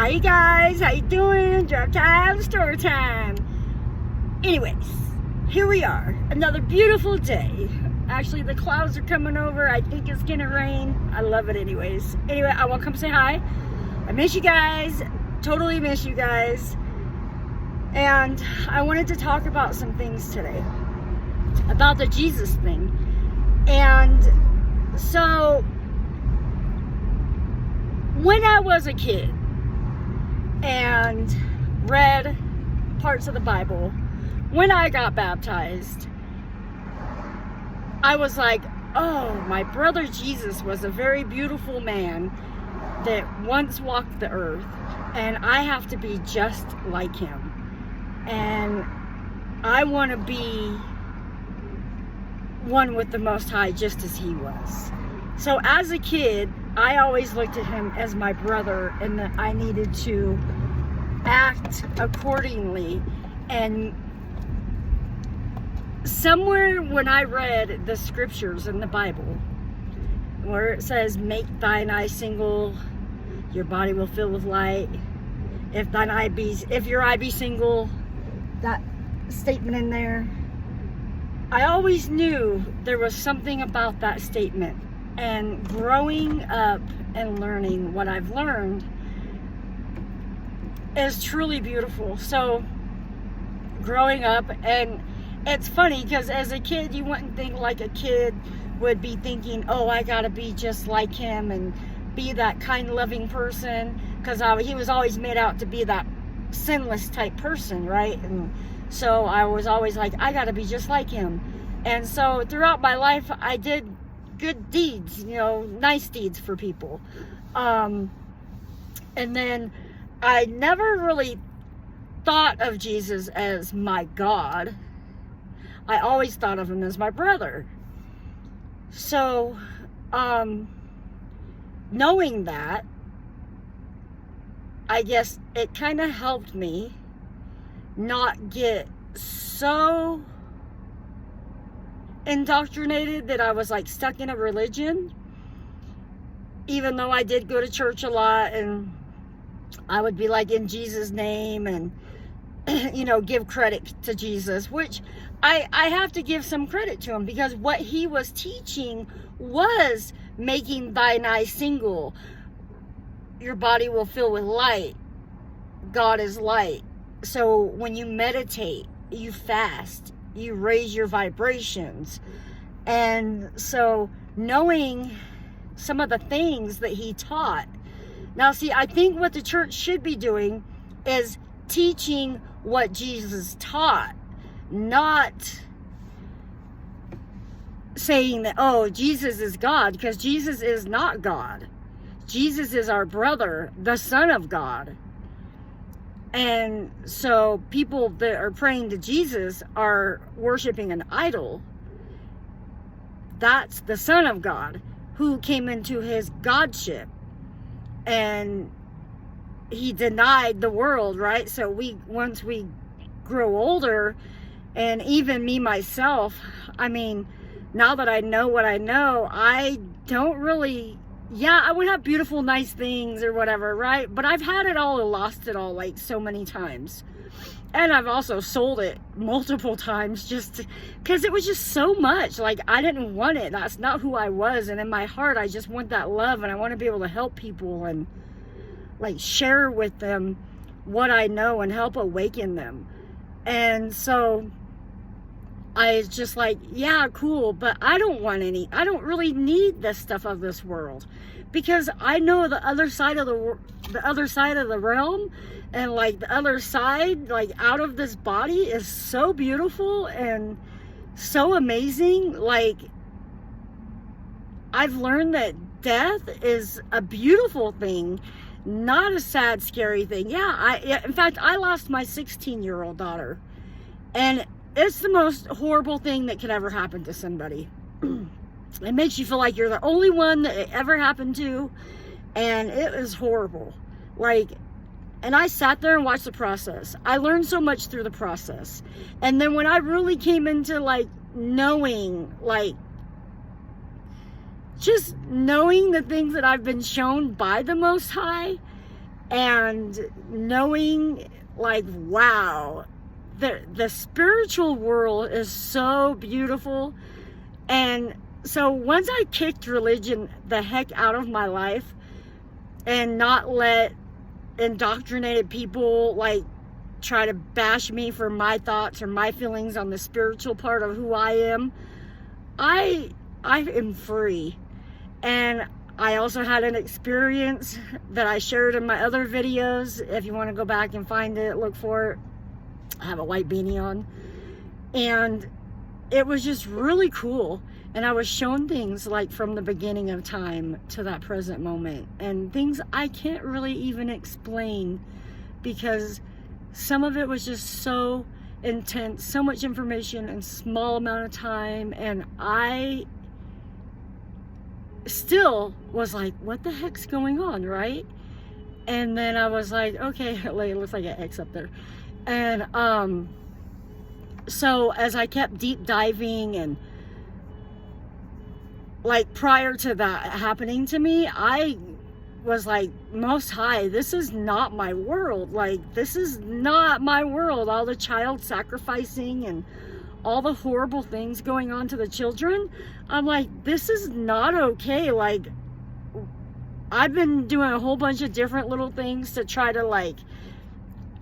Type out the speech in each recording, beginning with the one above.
Hi guys, how you doing? Drop time, story time. Anyways, here we are. Another beautiful day. Actually, the clouds are coming over. I think it's gonna rain. I love it anyways. Anyway, I want to come say hi. I miss you guys. Totally miss you guys. And I wanted to talk about some things today. About the Jesus thing. And so, when I was a kid and read parts of the Bible, when I got baptized, I was like, oh, my brother Jesus was a very beautiful man that once walked the earth, and I have to be just like him. And I want to be one with the Most High just as he was. So as a kid, I always looked at him as my brother, and that I needed to act accordingly. And somewhere when I read the scriptures in the Bible, where it says, make thine eye single, your body will fill with light. If your eye be single, that statement in there, I always knew there was something about that statement. And growing up and learning what I've learned is truly beautiful. So growing up, and it's funny because as a kid, you wouldn't think like a kid would be thinking, oh, I gotta be just like him and be that kind, loving person, because he was always made out to be that sinless type person, right? And so I was always like, I gotta be just like him. And so throughout my life, I did good deeds, nice deeds for people. And then I never really thought of Jesus as my God. I always thought of him as my brother. So, knowing that, I guess it kind of helped me not get so indoctrinated that I was like stuck in a religion. Even though I did go to church a lot, and I would be like, in Jesus' name, and give credit to Jesus, which I have to give some credit to him, because what he was teaching was making thine eye single, your body will fill with light, God is light. So when you meditate, you fast, you raise your vibrations. And so knowing some of the things that he taught. Now see, I think what the church should be doing is teaching what Jesus taught, not saying that, oh, Jesus is God, because Jesus is not God. Jesus is our brother, the Son of God. And so people that are praying to Jesus are worshiping an idol. That's the Son of God who came into his godship, and he denied the world, right? So once we grow older, and even me myself, I mean, now that I know what I know, I don't really, I would have beautiful, nice things or whatever, right? But I've had it all and lost it all like so many times. And I've also sold it multiple times just because it was just so much. Like, I didn't want it. That's not who I was. And in my heart, I just want that love, and I want to be able to help people and like share with them what I know and help awaken them. And so I was just like, yeah, cool, but I don't really need this stuff of this world, because I know the other side of the realm, and like the other side, like out of this body, is so beautiful and so amazing. Like, I've learned that death is a beautiful thing, not a sad, scary thing. In fact, I lost my 16-year-old daughter, and it's the most horrible thing that could ever happen to somebody. It makes you feel like you're the only one that it ever happened to, and it was horrible. Like, and I sat there and watched the process. I learned so much through the process. And then when I really came into like knowing, like just knowing the things that I've been shown by the Most High, and knowing like, wow, the spiritual world is so beautiful. And so once I kicked religion the heck out of my life and not let indoctrinated people like try to bash me for my thoughts or my feelings on the spiritual part of who I am am free. And I also had an experience that I shared in my other videos. If you want to go back and find it, look for it. I have a white beanie on. And it was just really cool. And I was shown things like from the beginning of time to that present moment. And things I can't really even explain, because some of it was just so intense, so much information in a small amount of time. And I still was like, what the heck's going on, right? And then I was like, okay, it looks like an X up there. And so as I kept deep diving, and like prior to that happening to me, I was like, Most High, this is not my world. Like, this is not my world. All the child sacrificing and all the horrible things going on to the children. I'm like, this is not okay. Like, I've been doing a whole bunch of different little things to try to like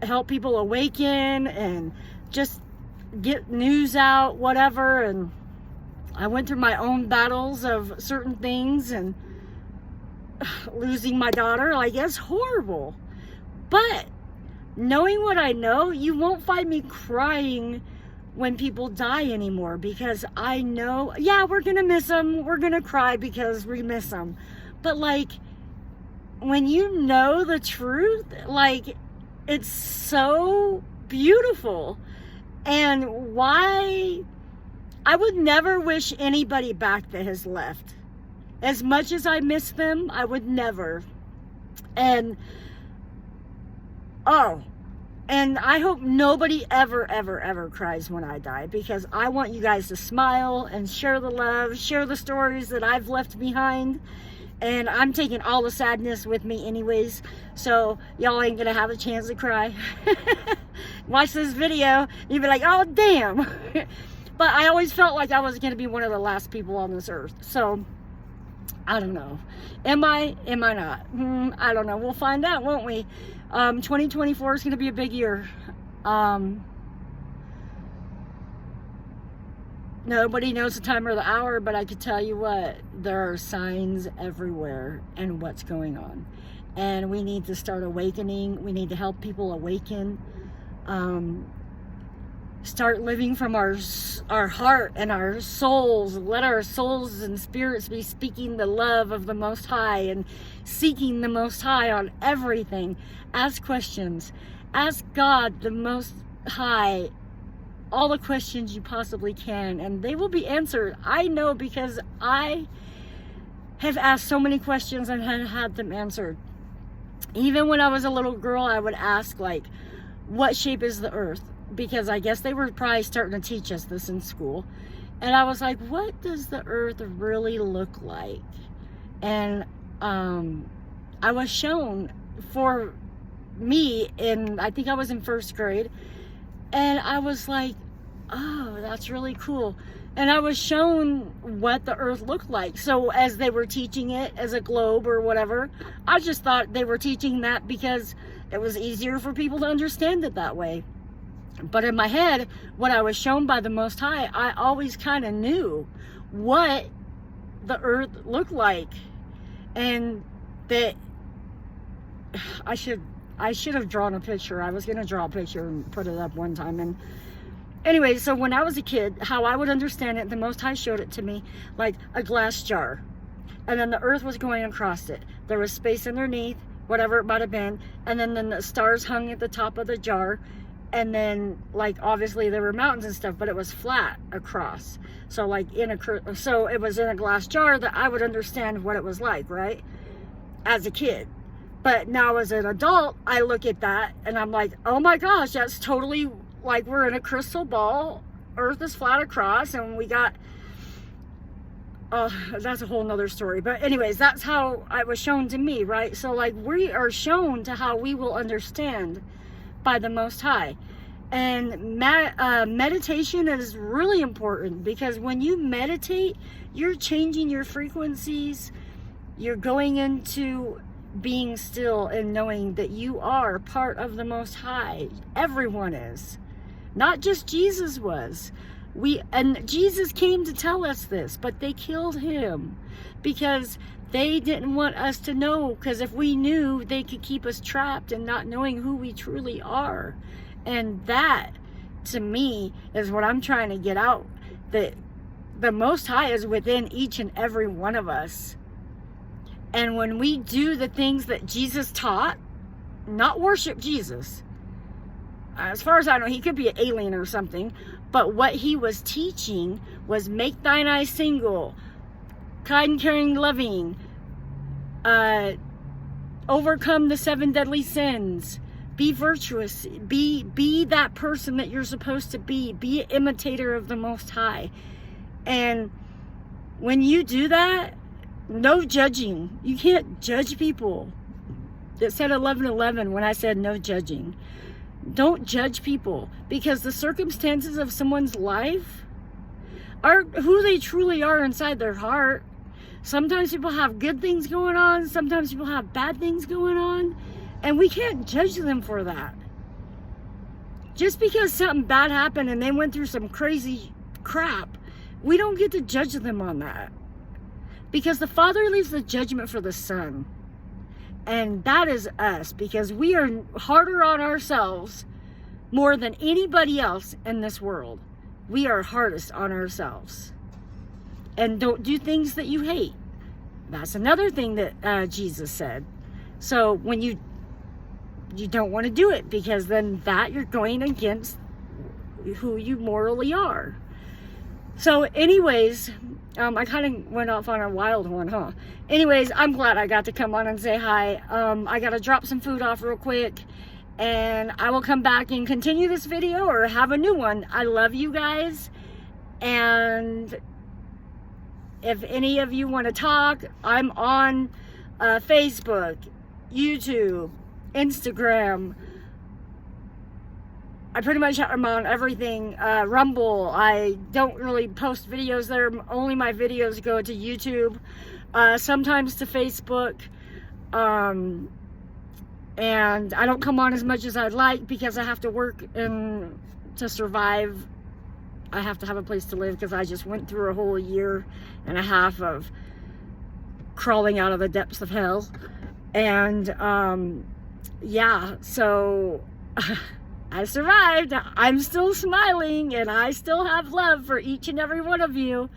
help people awaken and just get news out, whatever. And I went through my own battles of certain things, and losing my daughter, like, it's horrible. But knowing what I know, you won't find me crying when people die anymore, because I know, yeah, we're gonna miss them, we're gonna cry because we miss them, but like, when you know the truth, like, it's so beautiful. And why I would never wish anybody back that has left. As much as I miss them, I would never. And and I hope nobody ever cries when I die, because I want you guys to smile and share the love, share the stories that I've left behind. And I'm taking all the sadness with me anyways, so y'all ain't gonna have a chance to cry. Watch this video, you'll be like, oh damn. But I always felt like I was gonna be one of the last people on this earth. So I don't know. Am I not? I don't know. We'll find out, won't we? 2024 is going to be a big year. Nobody knows the time or the hour, but I could tell you what, there are signs everywhere and what's going on. And we need to start awakening. We need to help people awaken. Start living from our heart and our souls. Let our souls and spirits be speaking the love of the Most High and seeking the Most High on everything. Ask questions. Ask God, the Most High, all the questions you possibly can, and they will be answered. I know, because I have asked so many questions and had them answered. Even when I was a little girl, I would ask, like, what shape is the earth? Because I guess they were probably starting to teach us this in school. And I was like, what does the earth really look like? And I was shown, for me, I think I was in first grade, and I was like, oh, that's really cool. And I was shown what the earth looked like. So as they were teaching it as a globe or whatever, I just thought they were teaching that because it was easier for people to understand it that way. But in my head, what I was shown by the Most High, I always kind of knew what the earth looked like. And that I should have drawn a picture. I was going to draw a picture and put it up one time. And anyway, so when I was a kid, how I would understand it, the Most High showed it to me like a glass jar. And then the earth was going across it. There was space underneath, whatever it might have been. And then the stars hung at the top of the jar. And then, like, obviously there were mountains and stuff, but it was flat across. So like so it was in a glass jar that I would understand what it was like, right? As a kid. But now as an adult, I look at that and I'm like, oh my gosh, that's totally like we're in a crystal ball. Earth is flat across, and we got that's a whole nother story. But anyways, that's how it was shown to me, right? So like, we are shown to how we will understand by the Most High. And meditation is really important, because when you meditate, you're changing your frequencies. You're going into being still and knowing that you are part of the Most High. Everyone is. Not just Jesus was. And Jesus came to tell us this, but they killed him because they didn't want us to know, because if we knew, they could keep us trapped and not knowing who we truly are. And that, to me, is what I'm trying to get out. That the Most High is within each and every one of us. And when we do the things that Jesus taught, not worship Jesus. As far as I know, he could be an alien or something. But what he was teaching was make thine eyes single, kind, caring, loving, overcome the 7 deadly sins. Be virtuous. Be that person that you're supposed to be. Be an imitator of the Most High. And when you do that, no judging. You can't judge people. It said 11:11 when I said no judging. Don't judge people, because the circumstances of someone's life are who they truly are inside their heart. Sometimes people have good things going on. Sometimes people have bad things going on. And we can't judge them for that. Just because something bad happened and they went through some crazy crap, we don't get to judge them on that. Because the Father leaves the judgment for the Son. And that is us, because we are harder on ourselves more than anybody else in this world. We are hardest on ourselves. And don't do things that you hate. That's another thing that Jesus said. So when you don't want to do it, because then that you're going against who you morally are. So anyways, I kind of went off on a wild one, huh? Anyways, I'm glad I got to come on and say hi. I got to drop some food off real quick, and I will come back and continue this video or have a new one. I love you guys, and if any of you want to talk, I'm on Facebook, YouTube, Instagram. I pretty much am on everything. Rumble. I don't really post videos there. Only my videos go to YouTube. Sometimes to Facebook. And I don't come on as much as I'd like, because I have to work and to survive. I have to have a place to live, because I just went through a whole 1.5 years of crawling out of the depths of hell. And yeah, so I survived. I'm still smiling, and I still have love for each and every one of you.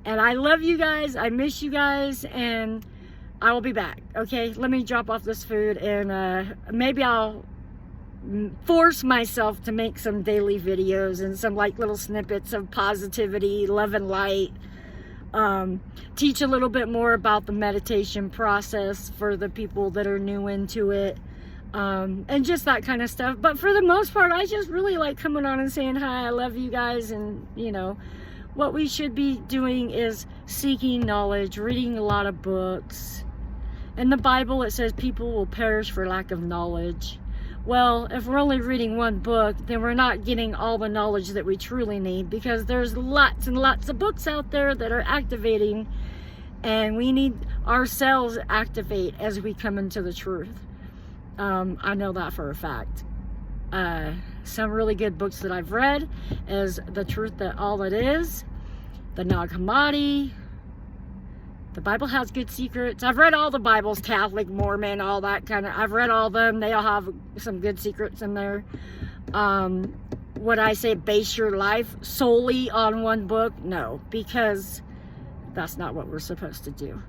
And I love you guys. I miss you guys, and I will be back. Okay, let me drop off this food, and maybe I'll force myself to make some daily videos and some like little snippets of positivity, love, and light. Teach a little bit more about the meditation process for the people that are new into it. And just that kind of stuff. But for the most part, I just really like coming on and saying hi. I love you guys. And you know, what we should be doing is seeking knowledge, reading a lot of books. In the Bible, it says people will perish for lack of knowledge. Well, if we're only reading one book, then we're not getting all the knowledge that we truly need, because there's lots and lots of books out there that are activating, and we need ourselves to activate as we come into the truth. I know that for a fact. Some really good books that I've read is The Truth That All It Is, the Nag Hammadi. The Bible Has Good Secrets. I've read all the Bibles, Catholic, Mormon, all that kind of. I've read all of them. They all have some good secrets in there. Would I say base your life solely on one book? No, because that's not what we're supposed to do.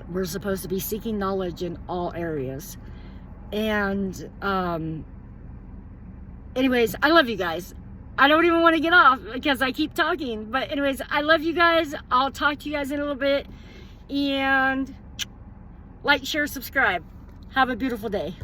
We're supposed to be seeking knowledge in all areas. And anyways, I love you guys. I don't even want to get off because I keep talking. But anyways, I love you guys. I'll talk to you guys in a little bit. And like, share, subscribe. Have a beautiful day.